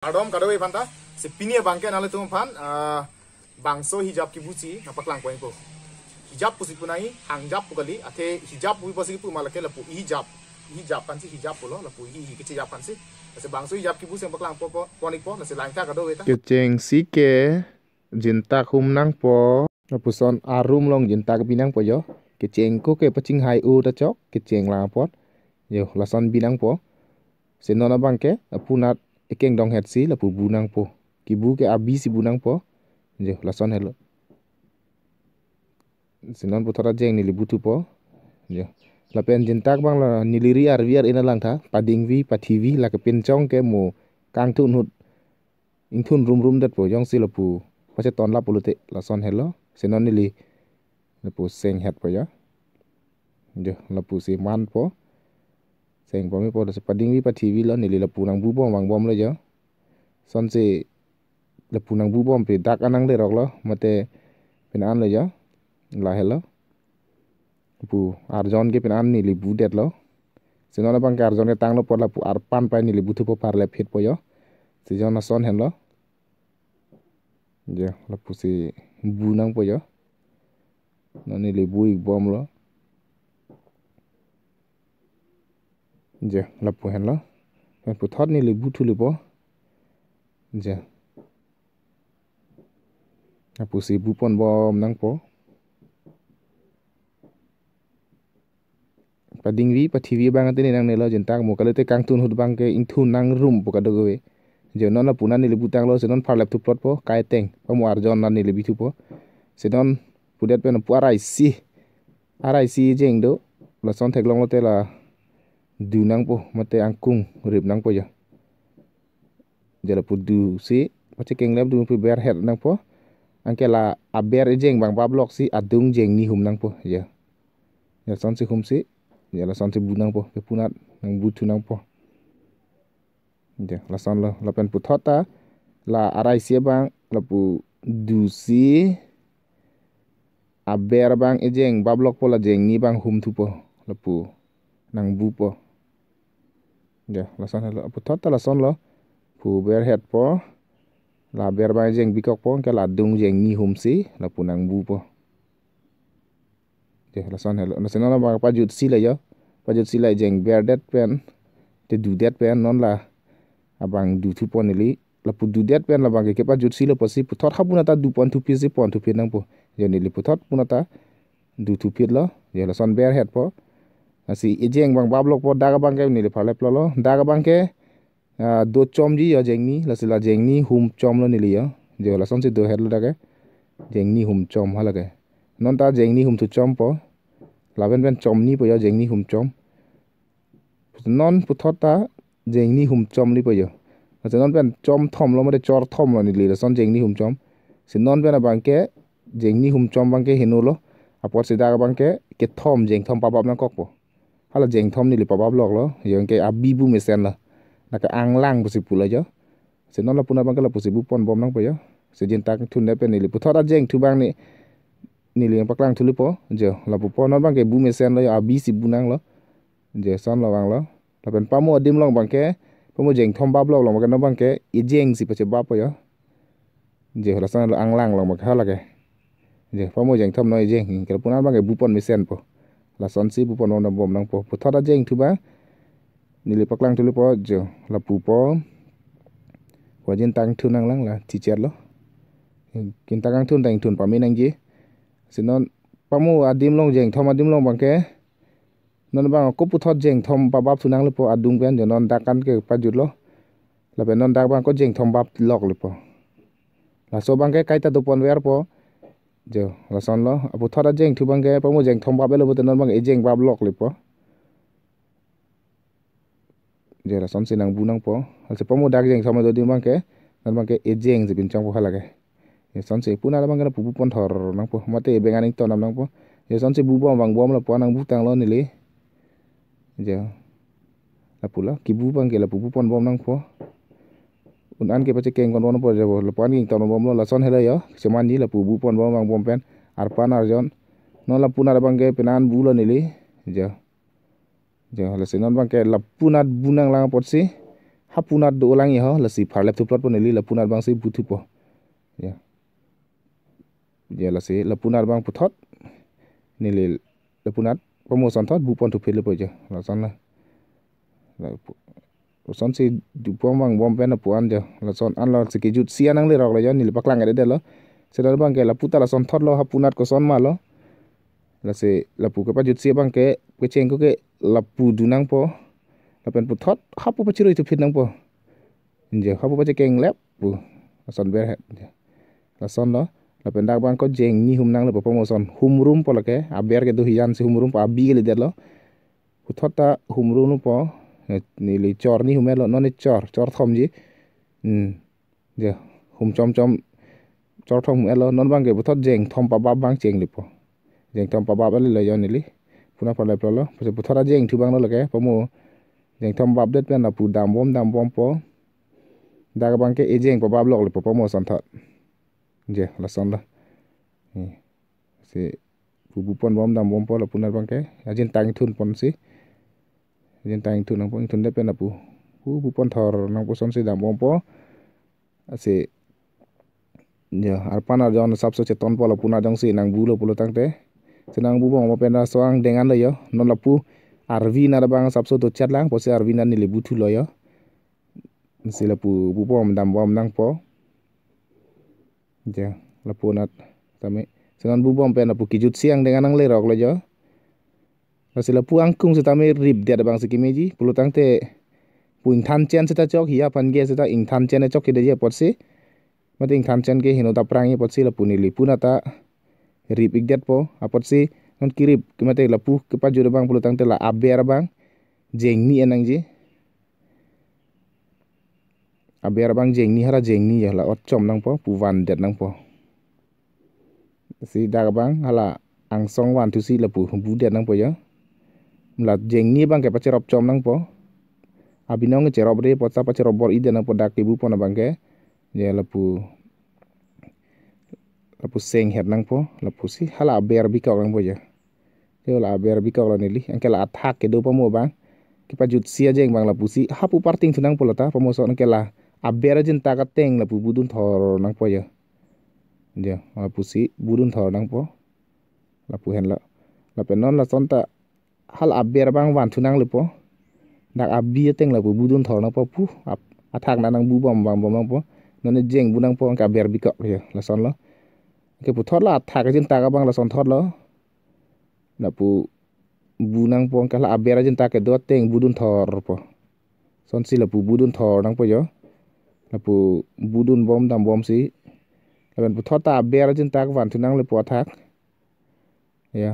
Adom kado panta sepinia bangke nale tu pan bangso hijab kibuci apa kelang poin po hijab pusi punai hangjab pukali ate hijab pui posi pu malake lapu hijab pan si hijab polo lapu hi kecil hijab pan si se bangso hijab kibuci yang kelang po ponik po nase langka kado eta Keceng sike jintak humnang po puson arum long jintak binang po yo keceng ko ke pacing hai u ta chok keceng la pot yo lason binang po senona bangke apunat ekeng dong het si lapu bunang po kibu ke abi si bunang po yo lason helo senon putora jeng ni libutu po yo lapen jintak bang la niliri arviar ina lang tha pading vi pathivi la ke pencong ke mo kang thun hut ingthun rum dat po yong si lapu pache ton la pulute lason helo senon nili lapu seng het po ya yo lapu si man po seng po mi po se pading vi pathivi lo nili lapu nang bu bom wang bom lo yo son si lapu nang bu bom pe dak anang le rok lo mate penan lo yo la helo lapu arjon ke penan nili bu det lo senon bang ke arjon ke tang lo po lapu arpan pa nili butu po par le phet po yo si jon na son hen lo ya lapu si bunang po yo nani le bui bom lo ja lapu hen lo pu thot ni le butu le po ja lapu si bu pon bom nang po pading vi pathivi bang ate ni nang ne lo jentak mo kalete kang tun hut bang ke ing thun nang rum po ka do we je non la punan ni le butang lo senon par lap tu plot po kai teng pa mo arjon nan ni le bitu po senon pudet pen pu arai si jeng do la son thek long lo te la du nang po mate angkung rip nang po ya jala pu du si pache keng lab du pu ber het nang po angke la aber jeng bang bablok si adung jeng ni hum nang po ya ya son si hum si ya la son si bu nang po pe punat nang butu nang po ya la son lo la pen pu thota la arai si bang la pu du si aber bang ejeng bablok po la jeng ni bang hum tu po la pu nang bu po ya la son lo pu thota la son lo pu ber het po la ber bang jeng bikok po ke la dung jeng ni hum si la pu nang bu po ya la son lo na sen la bang pa jut si la yo pa jut si la jeng ber det pen te du det pen non la abang du tu pon li la pu du det pen la bang ke pa jut si la po si pu thot hapuna ta du pon tu pi si pon tu pi nang po ya ni li pu thot punata du tu pi lo ya la son ber het po asi ejeng bang bablok po daga bang ke ni le phale plo lo daga bang ke do chom ji ya jeng ni la sila jeng ni hum chom lo ni li ya je la son si do het lo daga jeng ni hum chom hala ke non ta jeng ni hum tu chom po la ben ben chom ni po ya jeng ni hum chom non pu thot ta jeng ni hum chom ni po yo la non ben chom thom lo ma de chor thom lo ni li la son jeng ni hum chom si non ben bang ke jeng ni hum chom bang ke hinu lo apot si daga bang ke thom jeng thom pa bab na kok po hala jeng thom ni li pa bab lok lo yo ke abi bu mesen la na ka ang lang pusi pula yo se non la puna bang ke la pusi bu pon bom nang po yo se jin tak thun ne pe ni li pu thot a jeng tu bang ni li paklang tu li po jo la pu pon bang ke bu mesen lo yo abi si bu nang lo je son lo bang lo la pen pa mo dim long bang ke pa mo jeng thom bab lok lo ma ke no bang ke i jeng si pa che bab po yo je la son lo ang lang lo ma ka hala ke je pa mo jeng thom no i jeng ke puna bang ke bu pon mesen po la son si bu pon na bom nang po pu thot a jeng tu ba ni li paklang tu li po jo la pu po wa jin tang thu nang lang la ti chet lo kin tang thun tang thun pa mi nang ji sinon pa mo adim long jeng thom adim long bang ke non bang ko pu thot jeng thom pa bab thu nang li po adung pen jo non dakan ke pa jut lo la pe non dak bang ko jeng thom bab lok li po la so bang ke kai ta do pon wer po jo la son lo apu thot a jeng thu bang ke pa mo jeng thom bab lo po non bang e jeng bab lok li po je la son si nang bu nang po al se pa mo dak jeng thom do di bang ke non bang ke e jeng si bin chang po hala ke ye son si puna la bang ke pu pu pon thor nang po mate be nganing to nam nang po ye son si bu bom bang bom la po nang bu tang lo ni li je la pula ki bu bang ke la pu pu pon bom nang po un an ke pache keng kon bon po je la pan king ton bom lo la son hele yo seman ni la pu bu pon bom bang bom pen ar pan ar jon non la puna la bang ke penan bu lo ni li je la senon bang ke la punat bunang lang pot si hapunat do ulangi ho la si phar laptop plot poneli la punat bang si butu po ya la si la punat bang puthot nili la punat promotion thot bu pon tu phel po ja la son la son si du pom bang bom pen po an ja la son an la si ke jut si anang le rok la ja nili paklang ade de lo sedar bang ke la puta la son thot lo hapunat ko son ma lo la si la pu ke pa jut si bang ke cheng ko ke la pu dunang po la pen puthot hapu pa chiroi tu phit nang po je hapu pa keng lep pu son ber het la son lo la pen dak bang ko jeng ni hum nang le promotion hum room po la ke a ber ke do hian si hum room pa bi ke le de lo puthot ta hum room po ni le chor ni hum lo no ni chor thom ji je hum chom chom chor thom lo non bang ke puthot jeng thom pa ba bang cheng le po jeng thom pa ba le le yo ni li puna pa le pro lo puthot a jeng thu bang lo la ke pomo jeng thom bab det pen la pu dam bom po daga bang ke ejeng pa bab lok le po promotion thot je la son la si bu pon bom dam bom po la punat bang ke ajin tang thun pon si ajin tang thun nang po thun de pen la pu pon thor nang po son si dam bom po si ya arpana jon sabse cheton po la punat jong si nang bu lo pulo tang te senang bu bong pen la soang dengan le yo non la pu arvi na bang sabso to chat lang po si arvi na ni le butu lo yo si la pu bu bom dam bom nang po ja la punat tame senan bu bom pen la pu kijut siang dengan nang le rok lo jo la si la pu angkung se tame rip dia bang se kimeji pulo tang te pu ing than chen se ta chok hiya pan ge se ta ing than chen chok ke de je pot si mate ing than chen ke hino ta prang ye pot si la pu ni li punata rip ik det po apot si non kirip kemate la pu ke pa jure bang pulo tang te la aber bang jeng ni enang ji aber bang jeng ni hara jeng ni ya la ot chom nang po pu van det nang po si da bang hala ang song wan tu si la pu bu det nang po ya la jeng ni bang ke pa cherop chom nang po abinong ke cherop re po sa pa cherop bor ide nang po dak bu po na bang ke ya la pu seng het nang po la pu si hala aber bi ka nang po ya yo la aber bi ka la ni li ang ke la attack ke do pa mo bang ke pa jut sia jeng bang la pu si ha pu parting thunang po la ta promotion ke la aber jin ta ka teng la pu budun thor nang po ya la pu si budun thor nang po la pu hen la pe non la son ta hal aber bang wan thunang le po dak abi teng la pu budun thor nang po pu attack na nang bu bom bang bom nang po non jeng bu nang po ka aber bi ka ya la son la ke pu thot la attack jin ta ka bang la son thot lo la pu bu nang po ka la aber jin ta ke do teng budun thor po son si la pu budun thor nang po yo la pu budun bom dam bom si la ben pu thot ta aber jin ta ka wan thunang le po attack ya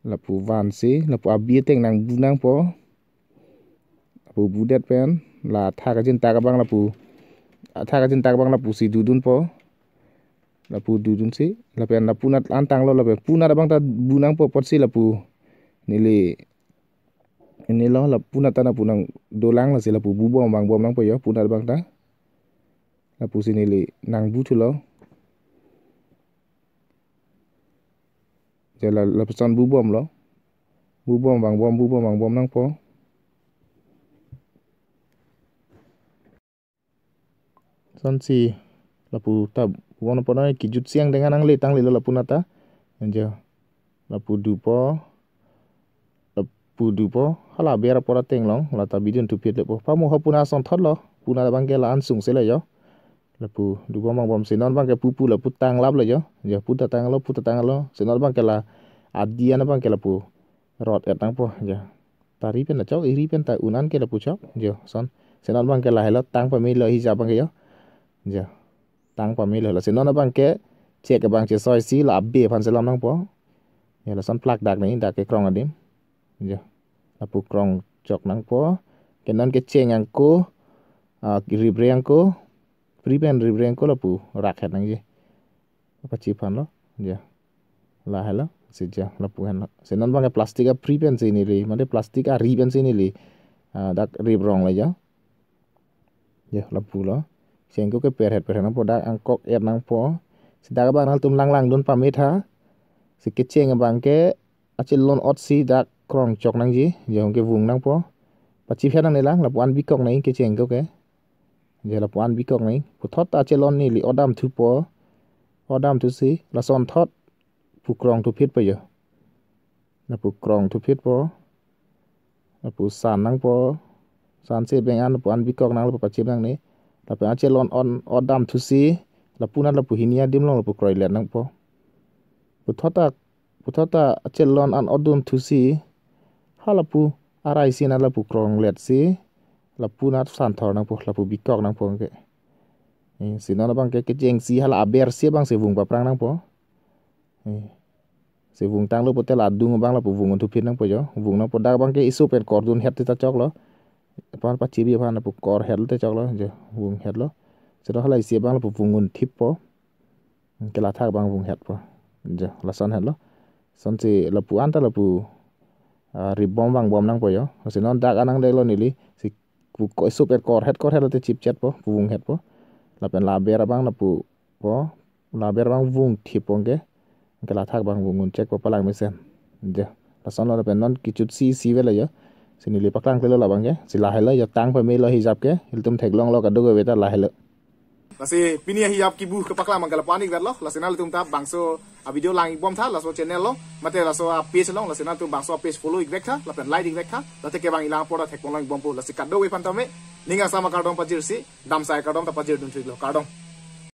la pu van si la pu abi teng nang bu nang po pu bu det pen la attack jin ta ka bang la pu attack jin ta ka bang la pu si dudun po la pu dudun si la pen la punat antang lo la pen punat bang ta bu nang po pot si la pu nili ini lo la punat ta na punang dolang la si la pu bu bom bang bom nang po yo punat bang ta la pu si nili nang bu thu lo je la son bu bom lo bu bom bang bom nang po son si la pu ta won po na ki jut siang dengan nang le tang le lo la punata je la pu du po hala bera pora teng long la ta bidun tu pit le po pa mo ha puna son thot lo puna bang ke la an sung se le yo la pu du bom bang bom se non bang ke pu la pu tang lap le yo je pu ta tang lo se non bang ke la adia na bang ke la pu rot et nang po je tari pen na chok iri pen ta unan ke la pu chok je son se non bang ke la helo tang pa mi lo hi ja bang ke yo je tang pa mi lo la se non bang ke che ke bang che soi si la be phan se lam nang po ya la son plak dak ni dak ke krong adim je la pu krong chok nang po ke non ke cheng ang ko ribreng ko priben ribreng ko la pu rak het nang je pa chi phan lo je la helo se ja la pu han se non bang ke plastik a priben se ni le mane plastik a riben se ni le dak ribrong la ja je la pu lo cheng ko ke per het nang po dak ang kok et nang po si da bang hal tum lang don pa me tha si ke cheng bang ke achil lon ot si dak krong chok nang ji je ke vung nang po pachi phe nang ne lang la puan bikok nai ke cheng ko ke je la puan bikok nai pu thot ta chelon ni li odam thu po odam thu si la son thot pu krong thu phit pa yo na pu krong thu phit po na pu san nang po san se beng an puan bikok nang la pachi nang ne la pa chelon on odam thu si la pu na la pu hinia dim long la pu kroi let nang po pu thota chelon an odum thu si hala pu arai si na la pu krong let si la pu na san thor nang po la pu bikok nang po ke si na la bang ke jeng si hala aber si bang se vung pa prang nang po se vung tang lo po te la dung bang la pu vung thu phin nang po jo vung nang po da bang ke isu pen kor dun het ta chok lo pan pa chi bi pan la pu kor het te chok lo je vung het lo se do hala si bang la pu vung thip po ke la thak bang vung het po je la son het lo son si la pu an ta la pu ribom bang bom nang po yo se non dak anang de lo ni li si pu ko isu pen kor het lo te chip chat po vung het po la pen la ber bang la pu po la ber bang vung thip po ke la thak bang vung check po palang mesen je la son lo pen non ki chut si ve la yo sini li paklang te lo la bang ke si la hela yo tang pa me lo hijab ke il tum thek long lo ka do ve ta la hela lasi pinia hijab ki bu ke paklang mangala panik dat lo lasi nal tum ta bangso a video lang bom tha laso channel lo mate laso a page long lasi nal tum bangso page follow ik tha la pen like ik tha la te ke bang ilang poda thek long bom po lasi kaddo we pan tame ninga sama kardom pajir si dam sai kardom ta pajir dun thik lo kardom